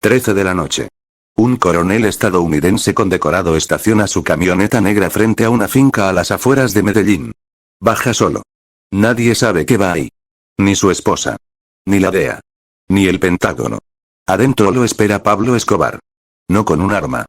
13 de la noche. Un coronel estadounidense condecorado estaciona su camioneta negra frente a una finca a las afueras de Medellín. Baja solo. Nadie sabe que va ahí. Ni su esposa. Ni la DEA. Ni el Pentágono. Adentro lo espera Pablo Escobar. No con un arma.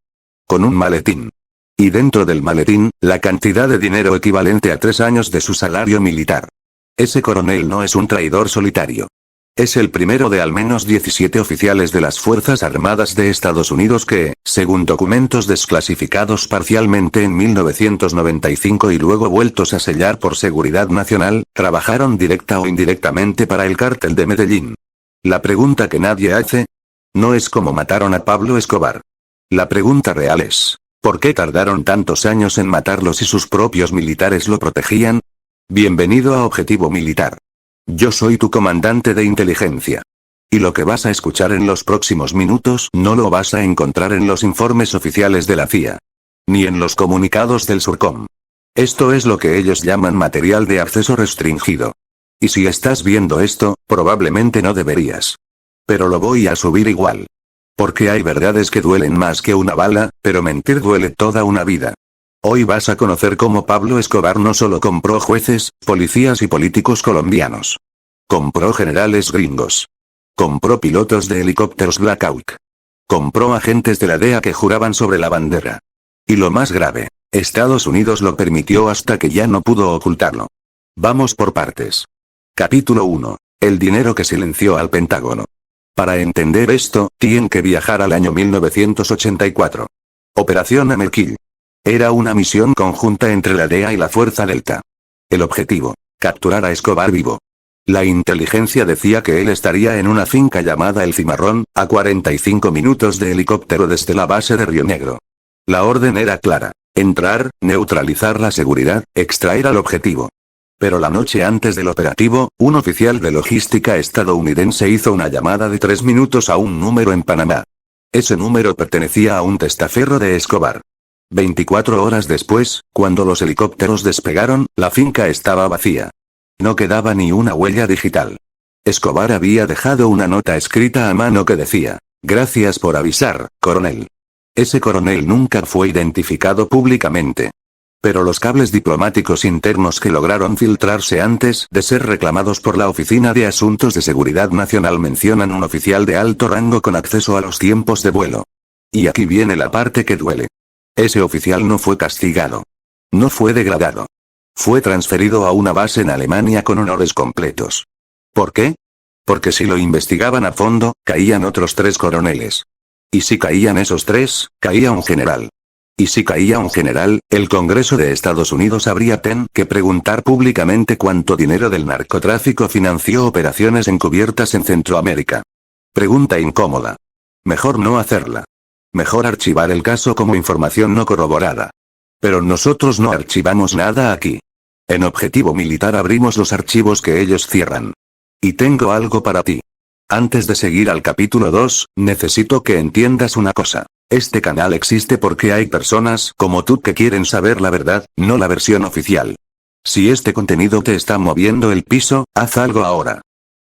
Con un maletín. Y dentro del maletín, la cantidad de dinero equivalente a 3 años de su salario militar. Ese coronel no es un traidor solitario. Es el primero de al menos 17 oficiales de las Fuerzas Armadas de Estados Unidos que, según documentos desclasificados parcialmente en 1995 y luego vueltos a sellar por seguridad nacional, trabajaron directa o indirectamente para el cártel de Medellín. La pregunta que nadie hace, no es cómo mataron a Pablo Escobar. La pregunta real es, ¿por qué tardaron tantos años en matarlo si sus propios militares lo protegían? Bienvenido a Objetivo Militar. Yo soy tu comandante de inteligencia. Y lo que vas a escuchar en los próximos minutos no lo vas a encontrar en los informes oficiales de la CIA. Ni en los comunicados del Surcom. Esto es lo que ellos llaman material de acceso restringido. Y si estás viendo esto, probablemente no deberías. Pero lo voy a subir igual. Porque hay verdades que duelen más que una bala, pero mentir duele toda una vida. Hoy vas a conocer cómo Pablo Escobar no solo compró jueces, policías y políticos colombianos. Compró generales gringos. Compró pilotos de helicópteros Black Hawk. Compró agentes de la DEA que juraban sobre la bandera. Y lo más grave, Estados Unidos lo permitió hasta que ya no pudo ocultarlo. Vamos por partes. Capítulo 1. El dinero que silenció al Pentágono. Para entender esto, tienen que viajar al año 1984. Operación Amerkill. Era una misión conjunta entre la DEA y la Fuerza Delta. El objetivo, capturar a Escobar vivo. La inteligencia decía que él estaría en una finca llamada El Cimarrón, a 45 minutos de helicóptero desde la base de Río Negro. La orden era clara: entrar, neutralizar la seguridad, extraer al objetivo. Pero la noche antes del operativo, un oficial de logística estadounidense hizo una llamada de 3 minutos a un número en Panamá. Ese número pertenecía a un testaferro de Escobar. 24 horas después, cuando los helicópteros despegaron, la finca estaba vacía. No quedaba ni una huella digital. Escobar había dejado una nota escrita a mano que decía: "Gracias por avisar, coronel". Ese coronel nunca fue identificado públicamente. Pero los cables diplomáticos internos que lograron filtrarse antes de ser reclamados por la Oficina de Asuntos de Seguridad Nacional mencionan un oficial de alto rango con acceso a los tiempos de vuelo. Y aquí viene la parte que duele. Ese oficial no fue castigado. No fue degradado. Fue transferido a una base en Alemania con honores completos. ¿Por qué? Porque si lo investigaban a fondo, caían otros 3 coroneles. Y si caían esos 3, caía un general. Y si caía un general, el Congreso de Estados Unidos habría que preguntar públicamente cuánto dinero del narcotráfico financió operaciones encubiertas en Centroamérica. Pregunta incómoda. Mejor no hacerla. Mejor archivar el caso como información no corroborada. Pero nosotros no archivamos nada aquí. En Objetivo Militar abrimos los archivos que ellos cierran. Y tengo algo para ti. Antes de seguir al capítulo 2, necesito que entiendas una cosa. Este canal existe porque hay personas como tú que quieren saber la verdad, no la versión oficial. Si este contenido te está moviendo el piso, haz algo ahora.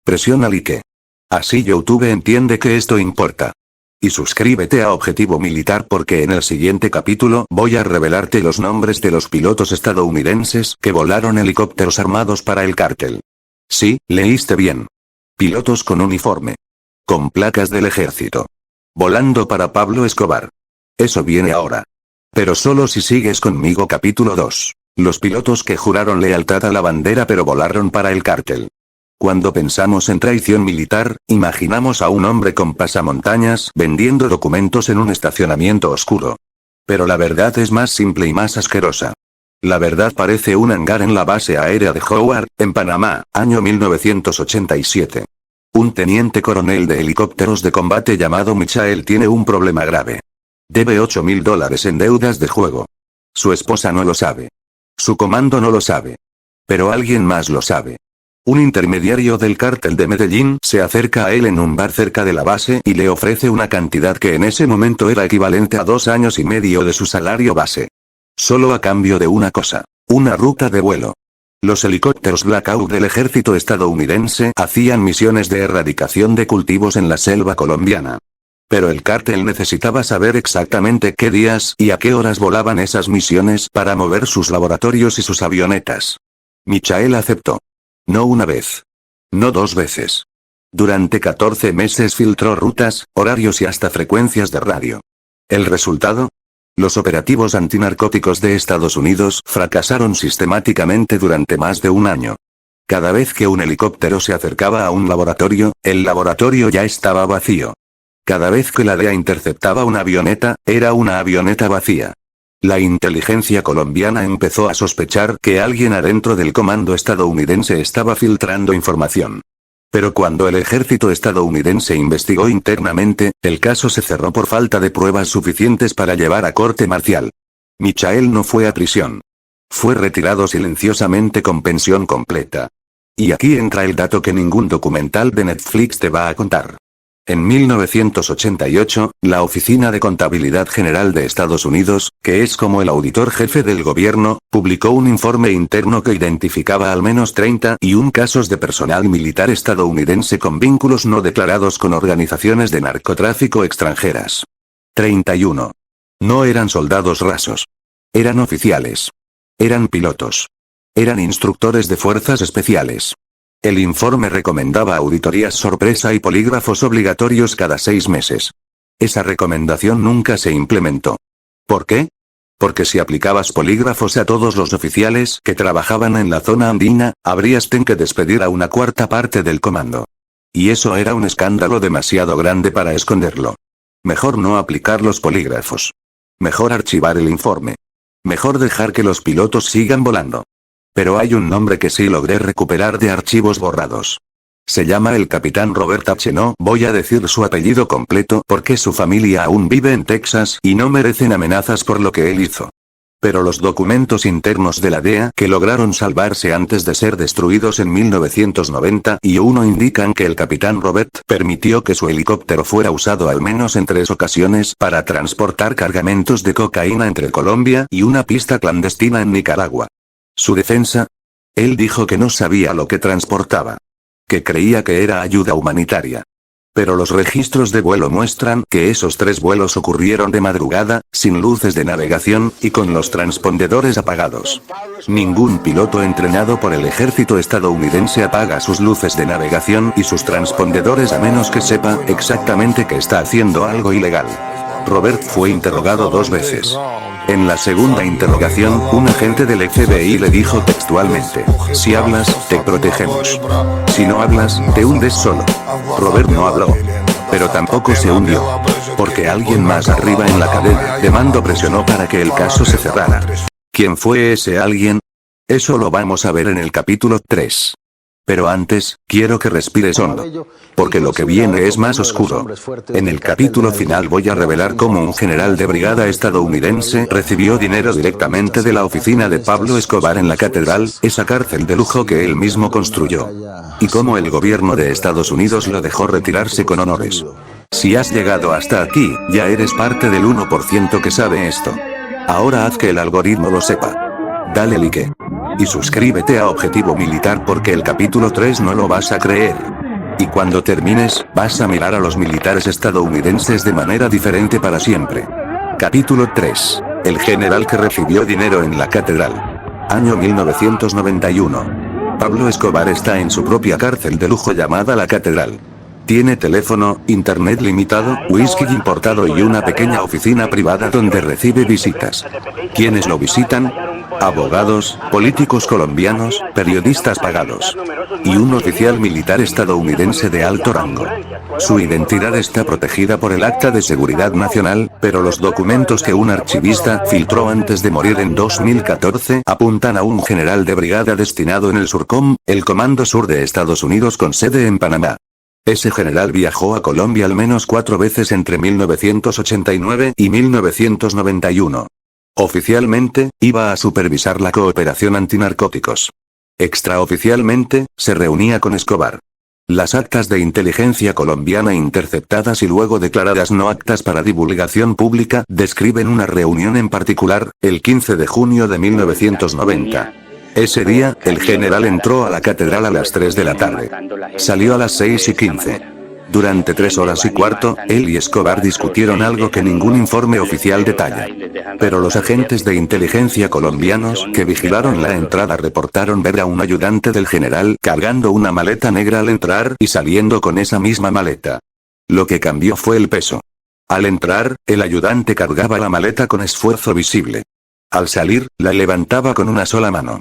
Presiona like. Así YouTube entiende que esto importa. Y suscríbete a Objetivo Militar porque en el siguiente capítulo voy a revelarte los nombres de los pilotos estadounidenses que volaron helicópteros armados para el cártel. Sí, leíste bien. Pilotos con uniforme. Con placas del ejército. Volando para Pablo Escobar. Eso viene ahora. Pero solo si sigues conmigo. Capítulo 2. Los pilotos que juraron lealtad a la bandera pero volaron para el cártel. Cuando pensamos en traición militar, imaginamos a un hombre con pasamontañas vendiendo documentos en un estacionamiento oscuro. Pero la verdad es más simple y más asquerosa. La verdad parece un hangar en la base aérea de Howard, en Panamá, año 1987. Un teniente coronel de helicópteros de combate llamado Michael tiene un problema grave. Debe $8.000 en deudas de juego. Su esposa no lo sabe. Su comando no lo sabe. Pero alguien más lo sabe. Un intermediario del cártel de Medellín se acerca a él en un bar cerca de la base y le ofrece una cantidad que en ese momento era equivalente a 2 años y medio de su salario base. Solo a cambio de una cosa: una ruta de vuelo. Los helicópteros Black Hawk del ejército estadounidense hacían misiones de erradicación de cultivos en la selva colombiana. Pero el cártel necesitaba saber exactamente qué días y a qué horas volaban esas misiones para mover sus laboratorios y sus avionetas. Michael aceptó. No una vez. No dos veces. Durante 14 meses filtró rutas, horarios y hasta frecuencias de radio. ¿El resultado? Los operativos antinarcóticos de Estados Unidos fracasaron sistemáticamente durante más de un año. Cada vez que un helicóptero se acercaba a un laboratorio, el laboratorio ya estaba vacío. Cada vez que la DEA interceptaba una avioneta, era una avioneta vacía. La inteligencia colombiana empezó a sospechar que alguien adentro del comando estadounidense estaba filtrando información. Pero cuando el ejército estadounidense investigó internamente, el caso se cerró por falta de pruebas suficientes para llevar a corte marcial. Michael no fue a prisión. Fue retirado silenciosamente con pensión completa. Y aquí entra el dato que ningún documental de Netflix te va a contar. En 1988, la Oficina de Contabilidad General de Estados Unidos, que es como el auditor jefe del gobierno, publicó un informe interno que identificaba al menos 31 casos de personal militar estadounidense con vínculos no declarados con organizaciones de narcotráfico extranjeras. 31. No eran soldados rasos. Eran oficiales. Eran pilotos. Eran instructores de fuerzas especiales. El informe recomendaba auditorías sorpresa y polígrafos obligatorios cada 6 meses. Esa recomendación nunca se implementó. ¿Por qué? Porque si aplicabas polígrafos a todos los oficiales que trabajaban en la zona andina, habrías que despedir a una cuarta parte del comando. Y eso era un escándalo demasiado grande para esconderlo. Mejor no aplicar los polígrafos. Mejor archivar el informe. Mejor dejar que los pilotos sigan volando. Pero hay un nombre que sí logré recuperar de archivos borrados. Se llama el capitán Robert H. No voy a decir su apellido completo porque su familia aún vive en Texas y no merecen amenazas por lo que él hizo. Pero los documentos internos de la DEA que lograron salvarse antes de ser destruidos en 1991 indican que el capitán Robert permitió que su helicóptero fuera usado al menos en 3 ocasiones para transportar cargamentos de cocaína entre Colombia y una pista clandestina en Nicaragua. ¿Su defensa? Él dijo que no sabía lo que transportaba. Que creía que era ayuda humanitaria. Pero los registros de vuelo muestran que esos 3 vuelos ocurrieron de madrugada, sin luces de navegación, y con los transpondedores apagados. Ningún piloto entrenado por el ejército estadounidense apaga sus luces de navegación y sus transpondedores a menos que sepa exactamente que está haciendo algo ilegal. Robert fue interrogado 2 veces. En la segunda interrogación, un agente del FBI le dijo textualmente: si hablas, te protegemos. Si no hablas, te hundes solo. Robert no habló. Pero tampoco se hundió. Porque alguien más arriba en la cadena de mando presionó para que el caso se cerrara. ¿Quién fue ese alguien? Eso lo vamos a ver en el capítulo 3. Pero antes, quiero que respires hondo. Porque lo que viene es más oscuro. En el capítulo final voy a revelar cómo un general de brigada estadounidense recibió dinero directamente de la oficina de Pablo Escobar en la catedral, esa cárcel de lujo que él mismo construyó. Y cómo el gobierno de Estados Unidos lo dejó retirarse con honores. Si has llegado hasta aquí, ya eres parte del 1% que sabe esto. Ahora haz que el algoritmo lo sepa. Dale like. Y suscríbete a Objetivo Militar porque el capítulo 3 no lo vas a creer. Y cuando termines, vas a mirar a los militares estadounidenses de manera diferente para siempre. Capítulo 3. El general que recibió dinero en la catedral. Año 1991. Pablo Escobar está en su propia cárcel de lujo llamada La Catedral. Tiene teléfono, internet limitado, whisky importado y una pequeña oficina privada donde recibe visitas. ¿Quiénes lo visitan? Abogados, políticos colombianos, periodistas pagados. Y un oficial militar estadounidense de alto rango. Su identidad está protegida por el Acta de Seguridad Nacional, pero los documentos que un archivista filtró antes de morir en 2014 apuntan a un general de brigada destinado en el Surcom, el Comando Sur de Estados Unidos con sede en Panamá. Ese general viajó a Colombia al menos 4 veces entre 1989 y 1991. Oficialmente, iba a supervisar la cooperación antinarcóticos. Extraoficialmente, se reunía con Escobar. Las actas de inteligencia colombiana interceptadas y luego declaradas no aptas para divulgación pública describen una reunión en particular, el 15 de junio de 1990. Ese día, el general entró a la catedral a las 3 de la tarde. Salió a las 6:15. Durante 3 horas y cuarto, él y Escobar discutieron algo que ningún informe oficial detalla. Pero los agentes de inteligencia colombianos que vigilaron la entrada reportaron ver a un ayudante del general cargando una maleta negra al entrar y saliendo con esa misma maleta. Lo que cambió fue el peso. Al entrar, el ayudante cargaba la maleta con esfuerzo visible. Al salir, la levantaba con una sola mano.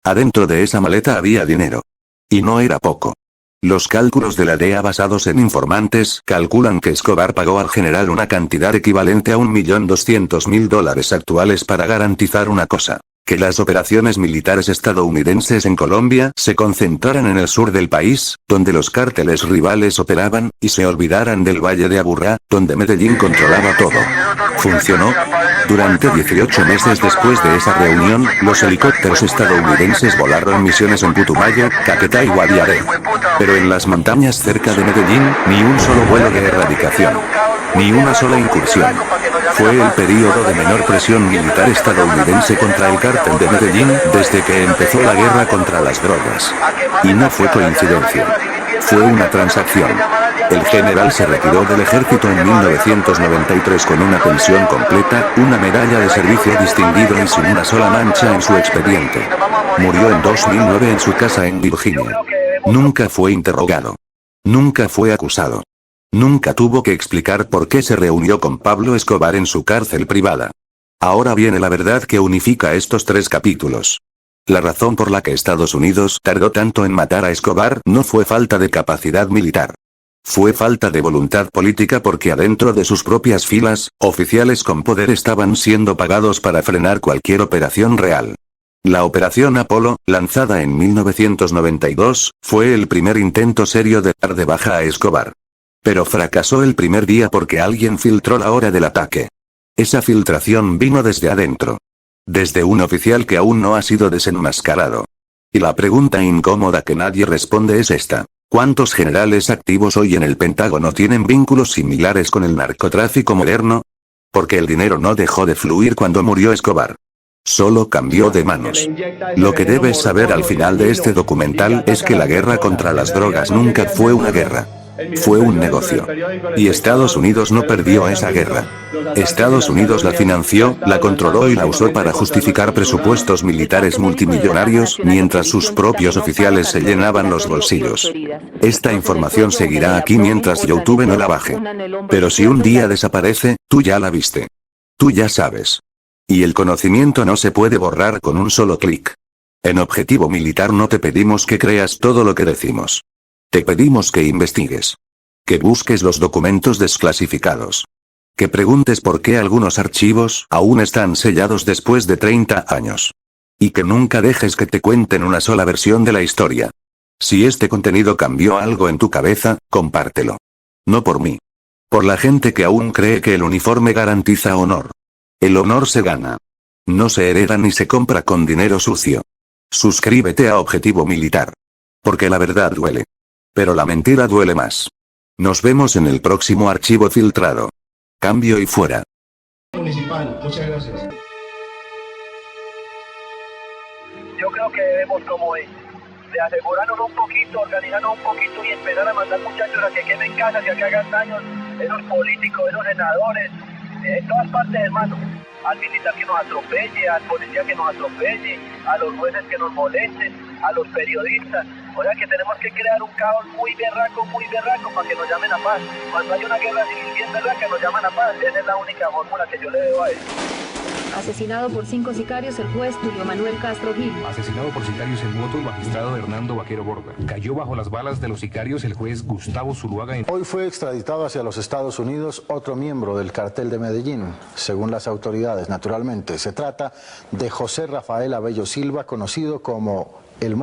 Adentro de esa maleta había dinero. Y no era poco. Los cálculos de la DEA basados en informantes calculan que Escobar pagó al general una cantidad equivalente a $1.200.000 actuales para garantizar una cosa: que las operaciones militares estadounidenses en Colombia se concentraran en el sur del país, donde los cárteles rivales operaban, y se olvidaran del Valle de Aburrá, donde Medellín controlaba todo. ¿Funcionó? Durante 18 meses después de esa reunión, los helicópteros estadounidenses volaron misiones en Putumayo, Caquetá y Guaviare. Pero en las montañas cerca de Medellín, ni un solo vuelo de erradicación. Ni una sola incursión. Fue el período de menor presión militar estadounidense contra el cártel de Medellín desde que empezó la guerra contra las drogas. Y no fue coincidencia. Fue una transacción. El general se retiró del ejército en 1993 con una pensión completa, una medalla de servicio distinguido y sin una sola mancha en su expediente. Murió en 2009 en su casa en Virginia. Nunca fue interrogado. Nunca fue acusado. Nunca tuvo que explicar por qué se reunió con Pablo Escobar en su cárcel privada. Ahora viene la verdad que unifica estos 3 capítulos. La razón por la que Estados Unidos tardó tanto en matar a Escobar no fue falta de capacidad militar. Fue falta de voluntad política porque adentro de sus propias filas, oficiales con poder estaban siendo pagados para frenar cualquier operación real. La Operación Apolo, lanzada en 1992, fue el primer intento serio de dar de baja a Escobar. Pero fracasó el primer día porque alguien filtró la hora del ataque. Esa filtración vino desde adentro. Desde un oficial que aún no ha sido desenmascarado. Y la pregunta incómoda que nadie responde es esta: ¿cuántos generales activos hoy en el Pentágono tienen vínculos similares con el narcotráfico moderno? Porque el dinero no dejó de fluir cuando murió Escobar. Solo cambió de manos. Lo que debes saber al final de este documental es que la guerra contra las drogas nunca fue una guerra. Fue un negocio. Y Estados Unidos no perdió esa guerra. Estados Unidos la financió, la controló y la usó para justificar presupuestos militares multimillonarios, mientras sus propios oficiales se llenaban los bolsillos. Esta información seguirá aquí mientras YouTube no la baje. Pero si un día desaparece, tú ya la viste. Tú ya sabes. Y el conocimiento no se puede borrar con un solo clic. En Objetivo Militar no te pedimos que creas todo lo que decimos. Te pedimos que investigues. Que busques los documentos desclasificados. Que preguntes por qué algunos archivos aún están sellados después de 30 años. Y que nunca dejes que te cuenten una sola versión de la historia. Si este contenido cambió algo en tu cabeza, compártelo. No por mí. Por la gente que aún cree que el uniforme garantiza honor. El honor se gana. No se hereda ni se compra con dinero sucio. Suscríbete a Objetivo Militar. Porque la verdad duele. Pero la mentira duele más. Nos vemos en el próximo archivo filtrado. Cambio y fuera. Municipal, muchas gracias. Yo creo que debemos, como de asegurarnos un poquito, organizarnos un poquito y empezar a mandar muchachos a que quemen casas y a que hagan daños, esos políticos, esos senadores, en todas partes, hermano. Al militar que nos atropelle, al policía que nos atropelle, a los jueces que nos molesten, a los periodistas. O sea que tenemos que crear un caos muy berraco para que nos llamen a paz. Cuando hay una guerra civil bien berraca nos llaman a paz. Esa es la única fórmula que yo le veo a eso. Asesinado por 5 sicarios el juez Tulio Manuel Castro Gil. Asesinado por sicarios en moto el magistrado Hernando Vaquero Borda. Cayó bajo las balas de los sicarios el juez Gustavo Zuluaga. Hoy fue extraditado hacia los Estados Unidos otro miembro del cartel de Medellín. Según las autoridades, naturalmente, se trata de José Rafael Abello Silva, conocido como el